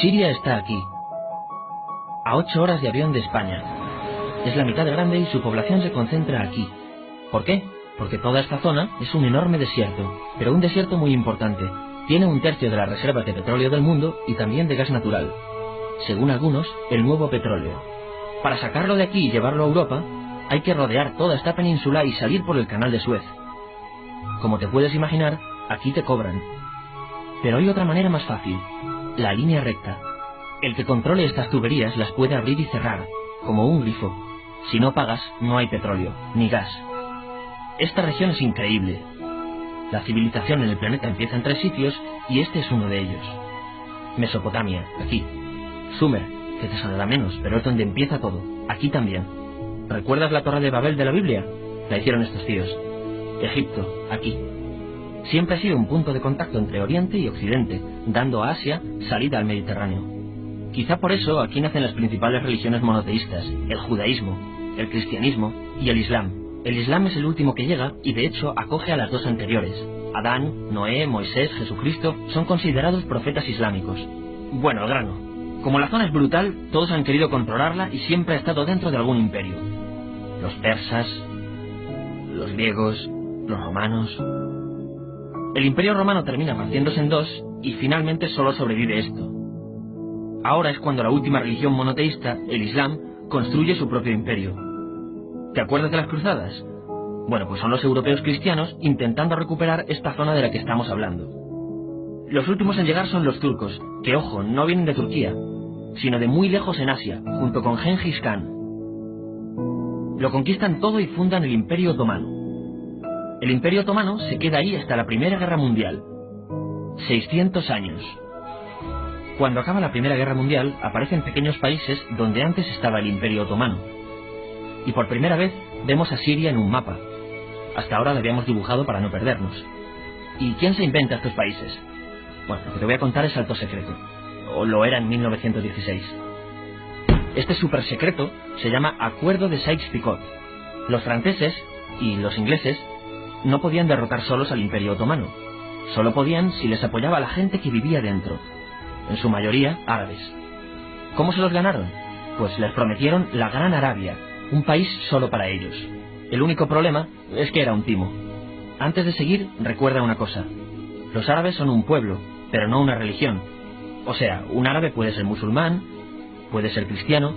Siria está aquí, a 8 horas de avión de España. Es la mitad de grande y su población se concentra aquí. ¿Por qué? Porque toda esta zona es un enorme desierto, pero un desierto muy importante. Tiene 1/3 de las reservas de petróleo del mundo y también de gas natural. Según algunos, el nuevo petróleo. Para sacarlo de aquí y llevarlo a Europa, hay que rodear toda esta península y salir por el canal de Suez. Como te puedes imaginar, aquí te cobran. Pero hay otra manera más fácil, la línea recta. El que controle estas tuberías las puede abrir y cerrar, como un grifo. Si no pagas, no hay petróleo, ni gas. Esta región es increíble. La civilización en el planeta empieza en 3 sitios y este es uno de ellos. Mesopotamia, aquí. Sumer, que te sonará menos, pero es donde empieza todo. Aquí también. ¿Recuerdas la Torre de Babel de la Biblia? La hicieron estos tíos. Egipto, aquí. Siempre ha sido un punto de contacto entre Oriente y Occidente, dando a Asia salida al Mediterráneo. Quizá por eso aquí nacen las principales religiones monoteístas, el judaísmo, el cristianismo y el islam. El islam es el último que llega y de hecho acoge a las 2 anteriores. Adán, Noé, Moisés, Jesucristo son considerados profetas islámicos. Bueno, al grano. Como la zona es brutal, todos han querido controlarla y siempre ha estado dentro de algún imperio. Los persas, los griegos, los romanos. El imperio romano termina partiéndose en 2 y finalmente solo sobrevive esto. Ahora es cuando la última religión monoteísta, el islam, construye su propio imperio. ¿Te acuerdas de las cruzadas? Bueno, pues son los europeos cristianos intentando recuperar esta zona de la que estamos hablando. Los últimos en llegar son los turcos, que ojo, no vienen de Turquía, sino de muy lejos en Asia, junto con Gengis Khan. Lo conquistan todo y fundan el Imperio Otomano. El Imperio Otomano se queda ahí hasta la Primera Guerra Mundial. 600 años. Cuando acaba la Primera Guerra Mundial, aparecen pequeños países donde antes estaba el Imperio Otomano. Y por primera vez vemos a Siria en un mapa. Hasta ahora lo habíamos dibujado para no perdernos. ¿Y quién se inventa estos países? Bueno, lo que te voy a contar es alto secreto. O lo era en 1916. Este súper secreto se llama Acuerdo de Sykes-Picot. Los franceses y los ingleses no podían derrotar solos al Imperio Otomano. Solo podían si les apoyaba la gente que vivía dentro. En su mayoría, árabes. ¿Cómo se los ganaron? Pues les prometieron la Gran Arabia, un país solo para ellos. El único problema es que era un timo. Antes de seguir, recuerda una cosa. Los árabes son un pueblo, pero no una religión. O sea, un árabe puede ser musulmán, puede ser cristiano,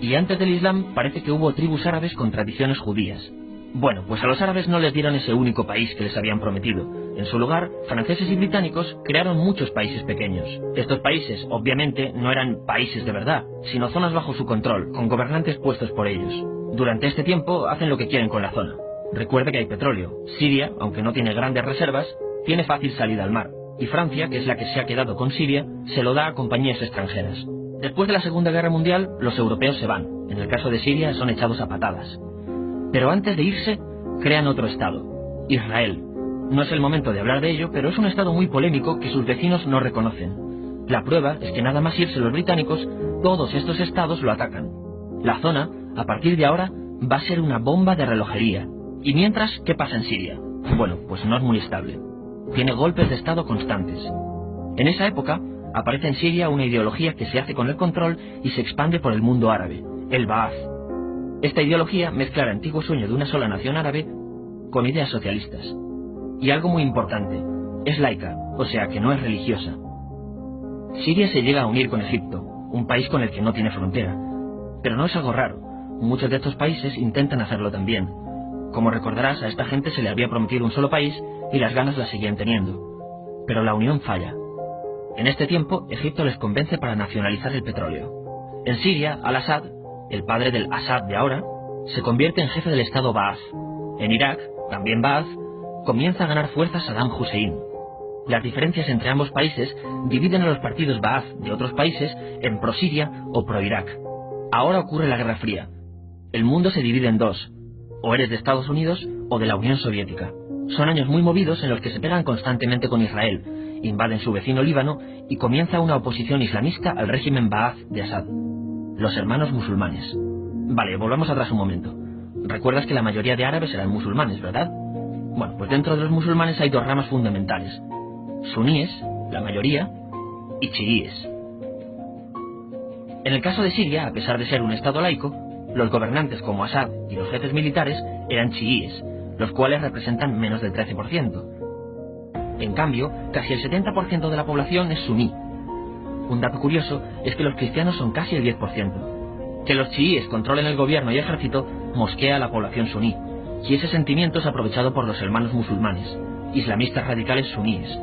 y antes del Islam parece que hubo tribus árabes con tradiciones judías. Bueno, pues a los árabes no les dieron ese único país que les habían prometido. En su lugar, franceses y británicos crearon muchos países pequeños. Estos países, obviamente, no eran países de verdad, sino zonas bajo su control, con gobernantes puestos por ellos. Durante este tiempo hacen lo que quieren con la zona. Recuerde que hay petróleo. Siria, aunque no tiene grandes reservas, tiene fácil salida al mar. Y Francia, que es la que se ha quedado con Siria, se lo da a compañías extranjeras. Después de la Segunda Guerra Mundial, los europeos se van. En el caso de Siria, son echados a patadas. Pero antes de irse, crean otro estado, Israel. No es el momento de hablar de ello, pero es un estado muy polémico que sus vecinos no reconocen. La prueba es que nada más irse los británicos, todos estos estados lo atacan. La zona, a partir de ahora, va a ser una bomba de relojería. Y mientras, ¿qué pasa en Siria? Bueno, pues no es muy estable. Tiene golpes de estado constantes. En esa época, aparece en Siria una ideología que se hace con el control y se expande por el mundo árabe, el Ba'ath. Esta ideología mezcla el antiguo sueño de una sola nación árabe con ideas socialistas. Y algo muy importante, es laica, o sea que no es religiosa. Siria se llega a unir con Egipto, un país con el que no tiene frontera. Pero no es algo raro, muchos de estos países intentan hacerlo también. Como recordarás, a esta gente se le había prometido un solo país y las ganas las seguían teniendo. Pero la unión falla. En este tiempo, Egipto les convence para nacionalizar el petróleo. En Siria, Al-Assad, el padre del Assad de ahora, se convierte en jefe del estado Ba'ath. En Irak, también Ba'ath, comienza a ganar fuerza Saddam Hussein. Las diferencias entre ambos países dividen a los partidos Ba'ath de otros países en pro-Siria o pro-Irak. Ahora ocurre la Guerra Fría. El mundo se divide en 2, o eres de Estados Unidos o de la Unión Soviética. Son años muy movidos en los que se pegan constantemente con Israel, invaden su vecino Líbano y comienza una oposición islamista al régimen Ba'ath de Assad. Los hermanos musulmanes. Vale, volvamos atrás un momento. Recuerdas que la mayoría de árabes eran musulmanes, ¿verdad? Bueno, pues dentro de los musulmanes hay 2 ramas fundamentales. Suníes, la mayoría, y chiíes. En el caso de Siria, a pesar de ser un estado laico, los gobernantes como Assad y los jefes militares eran chiíes, los cuales representan menos del 13%. En cambio, casi el 70% de la población es suní. Un dato curioso es que los cristianos son casi el 10%. Que los chiíes controlen el gobierno y ejército mosquea a la población suní, y ese sentimiento es aprovechado por los hermanos musulmanes, islamistas radicales suníes.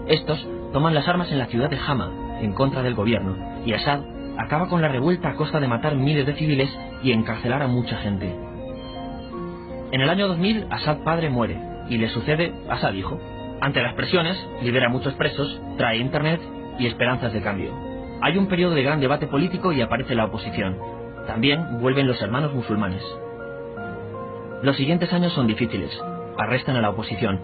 Estos toman las armas en la ciudad de Hama, en contra del gobierno, y Assad acaba con la revuelta a costa de matar miles de civiles y encarcelar a mucha gente. En el año 2000, Assad padre muere, y le sucede Assad hijo. Ante las presiones, libera a muchos presos, trae internet y esperanzas de cambio. Hay un periodo de gran debate político y aparece la oposición. También vuelven los hermanos musulmanes. Los siguientes años son difíciles. Arrestan a la oposición.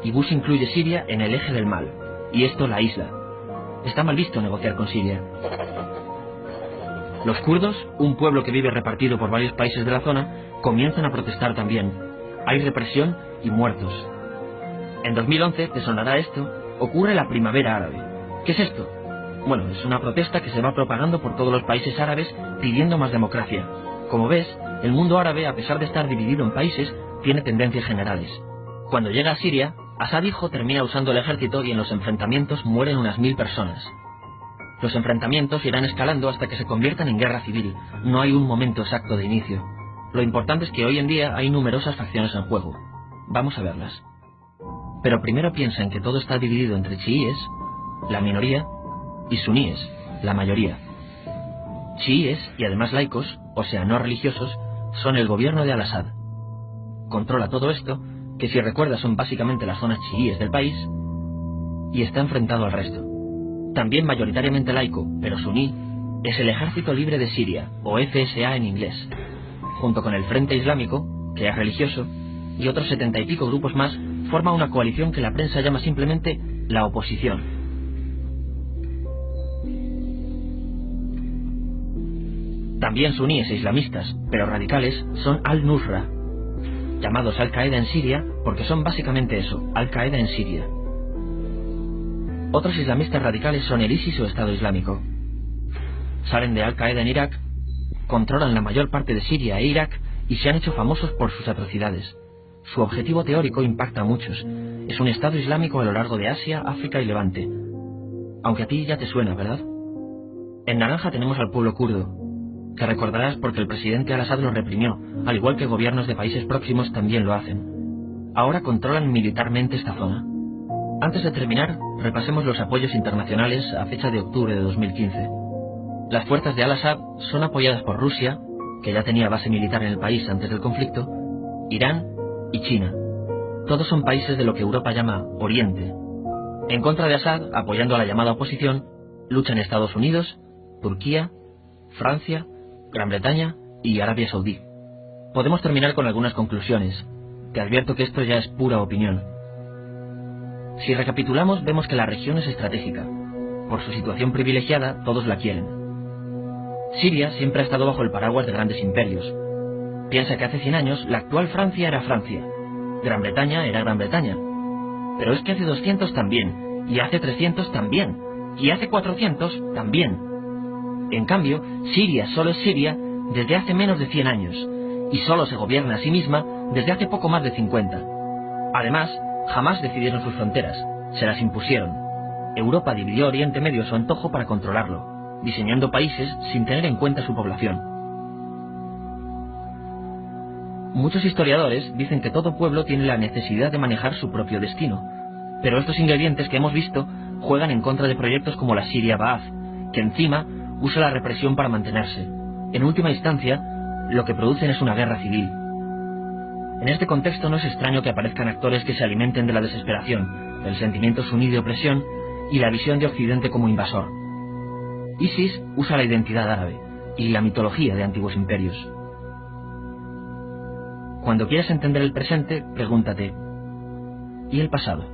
Y Bush incluye Siria en el eje del mal. Y esto la aísla. Está mal visto negociar con Siria. Los kurdos, un pueblo que vive repartido por varios países de la zona, comienzan a protestar también. Hay represión y muertos. En 2011, te sonará esto, ocurre la Primavera Árabe. ¿Qué es esto? Bueno, es una protesta que se va propagando por todos los países árabes pidiendo más democracia. Como ves, el mundo árabe, a pesar de estar dividido en países, tiene tendencias generales. Cuando llega a Siria, Assad hijo termina usando el ejército y en los enfrentamientos mueren unas 1000 personas. Los enfrentamientos irán escalando hasta que se conviertan en guerra civil. No hay un momento exacto de inicio. Lo importante es que hoy en día hay numerosas facciones en juego. Vamos a verlas. Pero primero piensa en que todo está dividido entre chiíes, la minoría, y suníes, la mayoría. Chiíes, y además laicos, o sea, no religiosos, son el gobierno de Al-Assad. Controla todo esto, que si recuerdas son básicamente las zonas chiíes del país, y está enfrentado al resto. También mayoritariamente laico, pero suní, es el Ejército Libre de Siria, o FSA en inglés, junto con el Frente Islámico, que es religioso, y otros 70 y pico grupos más, forma una coalición que la prensa llama simplemente la oposición. También suníes e islamistas, pero radicales, son Al-Nusra, llamados Al-Qaeda en Siria porque son básicamente eso, Al-Qaeda en Siria. Otros islamistas radicales son el ISIS o Estado Islámico. Salen de Al-Qaeda en Irak, controlan la mayor parte de Siria e Irak y se han hecho famosos por sus atrocidades. Su objetivo teórico impacta a muchos. Es un Estado Islámico a lo largo de Asia, África y Levante. Aunque a ti ya te suena, ¿verdad? En naranja tenemos al pueblo kurdo, que recordarás porque el presidente Al-Assad lo reprimió, al igual que gobiernos de países próximos también lo hacen. Ahora controlan militarmente esta zona. Antes de terminar, repasemos los apoyos internacionales a fecha de octubre de 2015. Las fuerzas de Al-Assad son apoyadas por Rusia, que ya tenía base militar en el país antes del conflicto, Irán y China. Todos son países de lo que Europa llama Oriente. En contra de Assad, apoyando a la llamada oposición, luchan Estados Unidos, Turquía, Francia, Gran Bretaña y Arabia Saudí. Podemos terminar con algunas conclusiones. Te advierto que esto ya es pura opinión. Si recapitulamos, vemos que la región es estratégica. Por su situación privilegiada, todos la quieren. Siria siempre ha estado bajo el paraguas de grandes imperios. Piensa que hace 100 años la actual Francia era Francia. Gran Bretaña era Gran Bretaña. Pero es que hace 200 también, y hace 300 también, y hace 400 también. En cambio, Siria solo es Siria desde hace menos de 100 años, y solo se gobierna a sí misma desde hace poco más de 50. Además, jamás decidieron sus fronteras, se las impusieron. Europa dividió Oriente Medio a su antojo para controlarlo, diseñando países sin tener en cuenta su población. Muchos historiadores dicen que todo pueblo tiene la necesidad de manejar su propio destino, pero estos ingredientes que hemos visto juegan en contra de proyectos como la Siria Ba'ath, que encima usa la represión para mantenerse. En última instancia, lo que producen es una guerra civil. En este contexto no es extraño que aparezcan actores que se alimenten de la desesperación, del sentimiento suní de opresión y la visión de Occidente como invasor. ISIS usa la identidad árabe y la mitología de antiguos imperios. Cuando quieras entender el presente, pregúntate, ¿y el pasado?